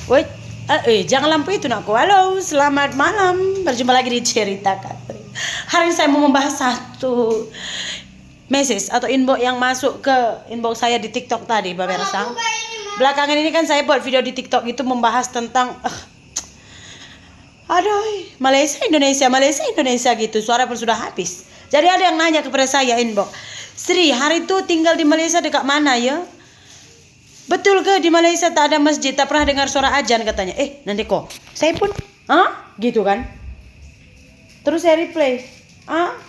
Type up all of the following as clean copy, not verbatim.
Woi, jangan lampu itu nakku. Halo, selamat malam. Berjumpa lagi di Cerita Katri. Hari ini saya mau membahas satu message atau inbox yang masuk ke inbox saya di TikTok tadi, pemirsa. Belakangan ini kan saya buat video di TikTok itu membahas tentang aduh, Malaysia Indonesia gitu. Suara pun sudah habis. Jadi ada yang nanya kepada saya inbox, Sri, hari itu tinggal di Malaysia dekat mana ya? Betul ke di Malaysia tak ada masjid, tak pernah dengar suara azan katanya. Nanti kok saya pun gitu kan. Terus saya reply,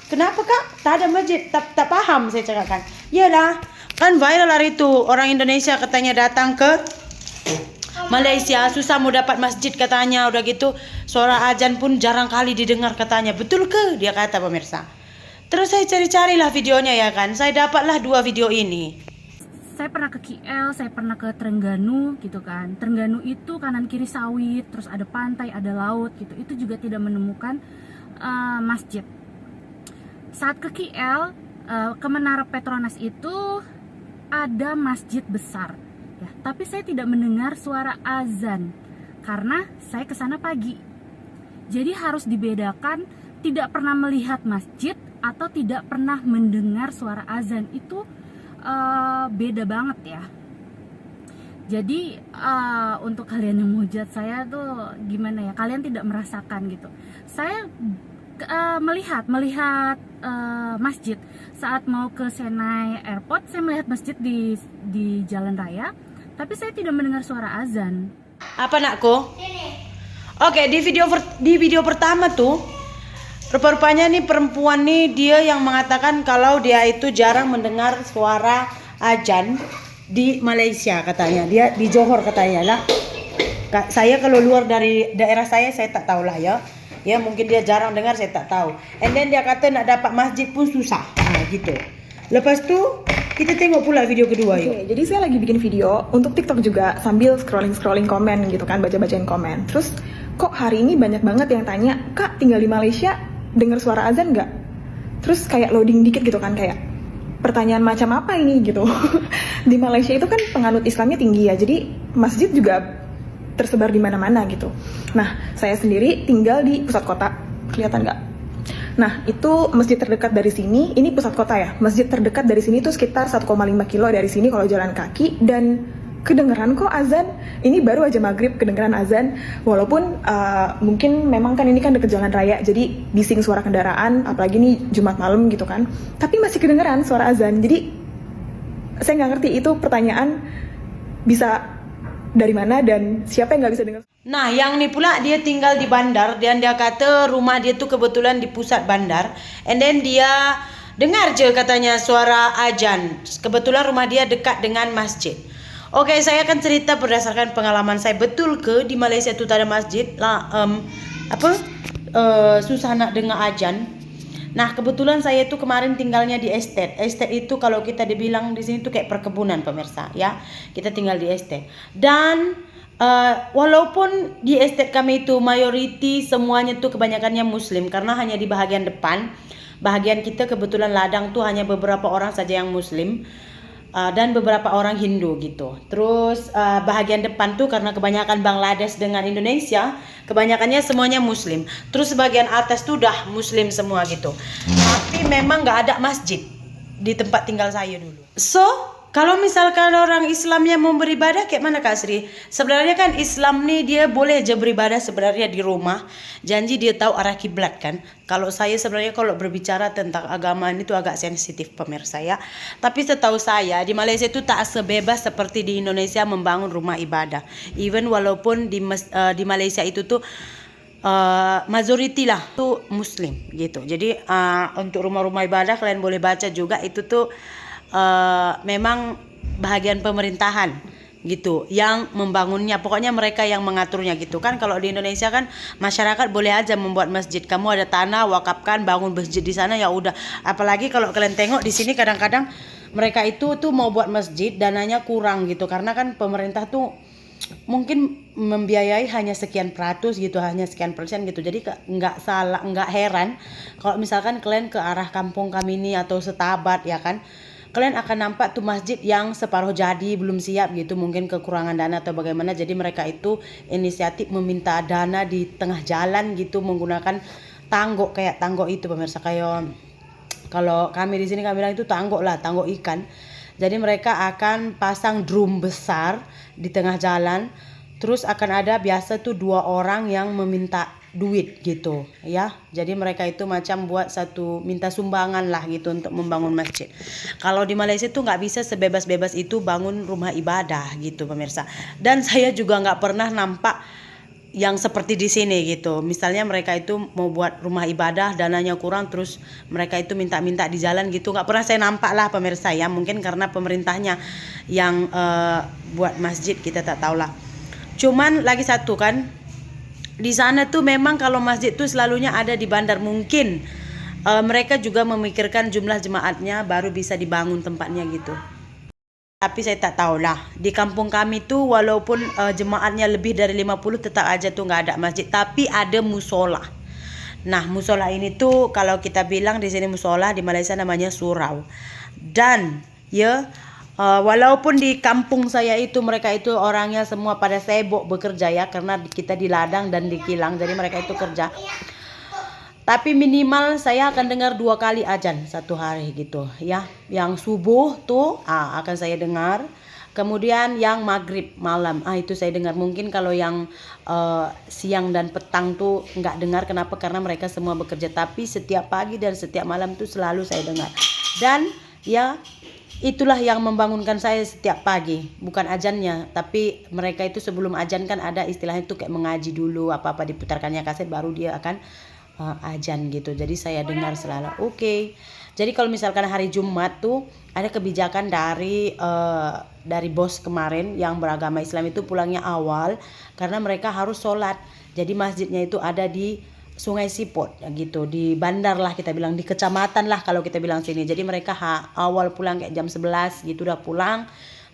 kenapa kak tak ada masjid? Tak paham saya cakapkan. Yalah, kan viral hari itu orang Indonesia katanya datang ke Malaysia susah mau dapat masjid katanya. Udah gitu suara azan pun jarang kali didengar katanya. Betul ke? Dia kata, pemirsa. Terus saya cari-carilah videonya ya kan. Saya dapatlah 2 video ini. Saya pernah ke KL, saya pernah ke Terengganu gitu kan. Terengganu itu kanan kiri sawit, terus ada pantai, ada laut gitu. Itu juga tidak menemukan masjid. Saat ke KL, ke Menara Petronas itu ada masjid besar. Ya, tapi saya tidak mendengar suara azan karena saya ke sana pagi. Jadi harus dibedakan tidak pernah melihat masjid atau tidak pernah mendengar suara azan itu beda banget ya. Jadi untuk kalian yang menghujat saya tuh gimana ya, kalian tidak merasakan gitu. Saya melihat masjid saat mau ke Senai Airport. Saya melihat masjid di jalan raya, tapi saya tidak mendengar suara azan. Apa nakku? Oke, di video pertama tuh rupa-rupanya nih perempuan nih dia yang mengatakan kalau dia itu jarang mendengar suara azan di Malaysia katanya. Dia di Johor katanya lah. Saya kalau luar dari daerah saya tak tahu lah ya. Ya mungkin dia jarang dengar, saya tak tahu. And then dia kata nak dapat masjid pun susah. Gitu. Lepas tuh kita tengok pula video kedua yuk. Jadi saya lagi bikin video untuk TikTok juga sambil scrolling komen gitu kan, baca-bacain komen. Terus kok hari ini banyak banget yang tanya, "Kak, tinggal di Malaysia dengar suara azan nggak?" Terus kayak loading dikit gitu kan, kayak pertanyaan macam apa ini gitu. Di Malaysia itu kan penganut Islamnya tinggi ya, jadi masjid juga tersebar di mana-mana gitu. Nah, saya sendiri tinggal di pusat kota, kelihatan nggak? Nah, itu masjid terdekat dari sini, ini pusat kota ya. Masjid terdekat dari sini tuh sekitar 1,5 kilo dari sini kalau jalan kaki, dan kedengeran kok azan. Ini baru aja maghrib kedengeran azan. Walaupun mungkin memang kan ini kan deket jalan raya, jadi bising suara kendaraan, apalagi nih Jumat malam gitu kan. Tapi masih kedengeran suara azan. Jadi saya nggak ngerti itu pertanyaan bisa dari mana dan siapa yang nggak bisa dengar. Nah, yang ini pula dia tinggal di bandar dan dia kata rumah dia tuh kebetulan di pusat bandar. And then dia dengar je katanya suara azan. Kebetulan rumah dia dekat dengan masjid. Oke, saya akan cerita berdasarkan pengalaman saya. Betul ke di Malaysia itu tak ada masjid? Susah nak dengar azan. Nah, kebetulan saya itu kemarin tinggalnya di estate. Estate itu kalau kita dibilang di sini tuh kayak perkebunan, pemirsa, ya. Kita tinggal di estate. Dan walaupun di estate kami itu mayoriti semuanya tuh kebanyakannya muslim karena hanya di bahagian depan, bahagian kita kebetulan ladang tuh hanya beberapa orang saja yang muslim. Dan beberapa orang Hindu gitu. Terus bahagian depan tuh karena kebanyakan Bangladesh dengan Indonesia, kebanyakannya semuanya Muslim. Terus bagian atas tuh udah Muslim semua gitu. Tapi memang nggak ada masjid di tempat tinggal saya dulu. So kalau misalkan orang Islamnya mau beribadah kayak mana Kak Sri? Sebenarnya kan Islam nih dia boleh aja beribadah sebenarnya di rumah. Janji dia tahu arah kiblat kan. Kalau saya sebenarnya kalau berbicara tentang agama ini tuh agak sensitif pemirsa ya. Tapi setahu saya di Malaysia itu tak sebebas seperti di Indonesia membangun rumah ibadah. Even walaupun di Malaysia itu tuh majority lah tuh Muslim gitu. Jadi untuk rumah-rumah ibadah kalian boleh baca juga itu tuh memang bahagian pemerintahan gitu yang membangunnya, pokoknya mereka yang mengaturnya gitu kan. Kalau di Indonesia kan masyarakat boleh aja membuat masjid, kamu ada tanah wakafkan bangun masjid di sana ya udah. Apalagi kalau kalian tengok di sini kadang-kadang mereka itu tuh mau buat masjid dananya kurang gitu karena kan pemerintah tuh mungkin membiayai hanya sekian peratus gitu, hanya sekian persen gitu. Jadi nggak heran kalau misalkan kalian ke arah kampung kami ini atau Setabat ya kan, kalian akan nampak tuh masjid yang separuh jadi, belum siap gitu, mungkin kekurangan dana atau bagaimana. Jadi mereka itu inisiatif meminta dana di tengah jalan gitu, menggunakan tanggok, kayak tanggok itu pemirsa, kayak kalau kami di sini kami bilang itu tanggok lah, tanggok ikan. Jadi mereka akan pasang drum besar di tengah jalan, terus akan ada biasa tuh 2 orang yang meminta duit gitu ya. Jadi mereka itu macam buat satu minta sumbangan lah gitu untuk membangun masjid. Kalau di Malaysia tuh nggak bisa sebebas-bebas itu bangun rumah ibadah gitu pemirsa. Dan saya juga nggak pernah nampak yang seperti di sini gitu. Misalnya mereka itu mau buat rumah ibadah, dananya kurang, terus mereka itu minta-minta di jalan gitu. Nggak pernah saya nampak lah pemirsa ya. Mungkin karena pemerintahnya yang buat masjid, kita tak tahu lah. Cuman lagi satu kan, di sana tuh memang kalau masjid tuh selalunya ada di bandar. Mungkin mereka juga memikirkan jumlah jemaatnya baru bisa dibangun tempatnya gitu. Tapi saya tak tahulah. Di kampung kami tuh walaupun jemaatnya lebih dari 50 tetap aja tuh nggak ada masjid. Tapi ada musola. Nah musola ini tuh kalau kita bilang di sini musola, di Malaysia namanya surau. Dan ya walaupun di kampung saya itu mereka itu orangnya semua pada sibuk bekerja ya, karena kita di ladang dan di kilang, jadi mereka itu kerja. Tapi minimal saya akan dengar 2 kali azan satu hari gitu ya. Yang subuh tuh akan saya dengar. Kemudian yang maghrib malam itu saya dengar. Mungkin kalau yang siang dan petang tuh nggak dengar. Kenapa? Karena mereka semua bekerja. Tapi setiap pagi dan setiap malam tuh selalu saya dengar. Dan ya itulah yang membangunkan saya setiap pagi. Bukan azannya, tapi mereka itu sebelum azan kan ada istilahnya tuh kayak mengaji dulu, apa-apa diputarkannya kaset baru dia akan azan gitu. Jadi saya dengar selalu. Oke. Jadi kalau misalkan hari Jumat tuh ada kebijakan dari bos kemarin yang beragama Islam itu pulangnya awal karena mereka harus sholat. Jadi masjidnya itu ada di Sungai Siput gitu, di bandar lah kita bilang, di kecamatan lah kalau kita bilang sini. Jadi mereka awal pulang kayak jam 11 gitu udah pulang,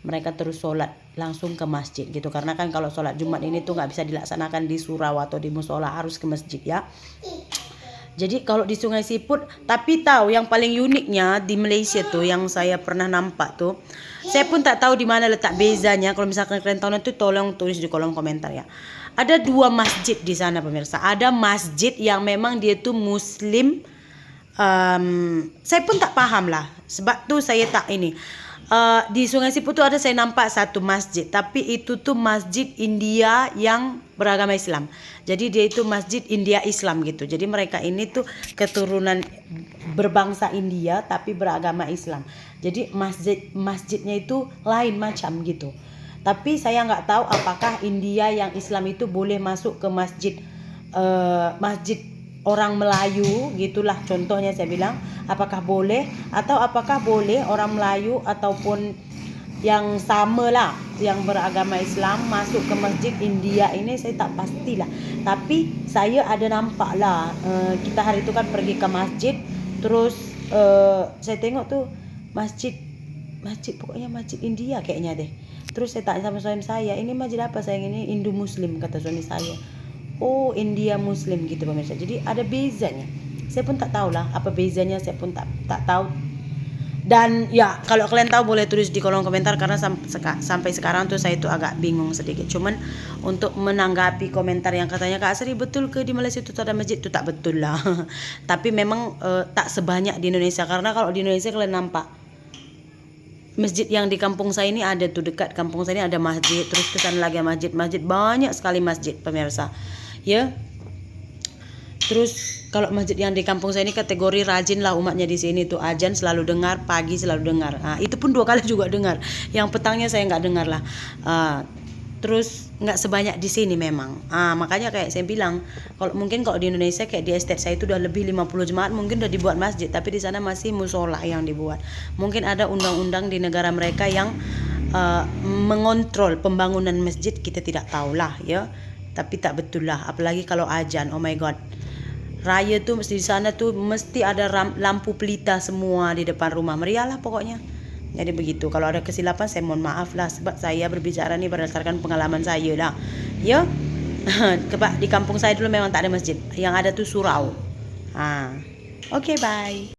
mereka terus sholat langsung ke masjid gitu. Karena kan kalau sholat Jumat ini tuh nggak bisa dilaksanakan di surau atau di musola, harus ke masjid ya. Jadi kalau di Sungai Siput, tapi tahu yang paling uniknya di Malaysia tuh yang saya pernah nampak tuh, saya pun tak tahu di mana letak bezanya. Kalau misalkan kalian tahu nanti tolong tulis di kolom komentar ya. Ada 2 masjid di sana pemirsa. Ada masjid yang memang dia tuh Muslim. Saya pun tak paham lah. Sebab tuh saya tak ini. Di Sungai Siput tuh ada saya nampak satu masjid. Tapi itu tuh masjid India yang beragama Islam. Jadi dia itu masjid India Islam gitu. Jadi mereka ini tuh keturunan berbangsa India tapi beragama Islam. Jadi masjidnya itu lain macam gitu. Tapi saya nggak tahu apakah India yang Islam itu boleh masuk ke masjid orang Melayu gitulah contohnya saya bilang, apakah boleh atau apakah boleh orang Melayu ataupun yang sama lah yang beragama Islam masuk ke masjid India ini, saya tak pastilah. Tapi saya ada nampak lah, kita hari itu kan pergi ke masjid, terus saya tengok tuh masjid pokoknya masjid India kayaknya deh. Terus saya tanya sama suami saya, ini masjid apa sayang? Ini Hindu Muslim, kata suami saya. Oh, India Muslim gitu pemirsa. Jadi ada bezanya. Saya pun tak tahu lah apa bezanya, saya pun tak tahu. Dan ya kalau kalian tahu boleh tulis di kolom komentar, karena sampai sekarang tuh saya tuh agak bingung sedikit. Cuman untuk menanggapi komentar yang katanya Kak Asri, betul ke di Malaysia itu ada masjid? Itu tak betul lah. Tapi memang tak sebanyak di Indonesia. Karena kalau di Indonesia kalian nampak masjid yang di kampung saya ini ada tuh, dekat kampung saya ini ada masjid, terus ke sana lagi masjid banyak sekali masjid pemirsa ya. Terus kalau masjid yang di kampung saya ini kategori rajin lah umatnya di sini tuh, azan selalu dengar, pagi selalu dengar. Itu pun 2 kali juga dengar, yang petangnya saya nggak dengar lah. Terus nggak sebanyak di sini memang. Makanya kayak saya bilang, mungkin kalau di Indonesia kayak di estate saya itu udah lebih 50 jemaat mungkin udah dibuat masjid, tapi di sana masih musola yang dibuat. Mungkin ada undang-undang di negara mereka yang mengontrol pembangunan masjid, kita tidak tahu lah ya. Tapi tak betul lah, apalagi kalau azan, oh my god. Raya tuh mesti di sana tuh mesti ada lampu pelita semua di depan rumah, meriah lah pokoknya. Jadi begitu. Kalau ada kesilapan saya mohon maaf lah, sebab saya berbicara nih berdasarkan pengalaman saya lah. Ya. Di kampung saya dulu memang tak ada masjid. Yang ada tuh surau. Oke, bye.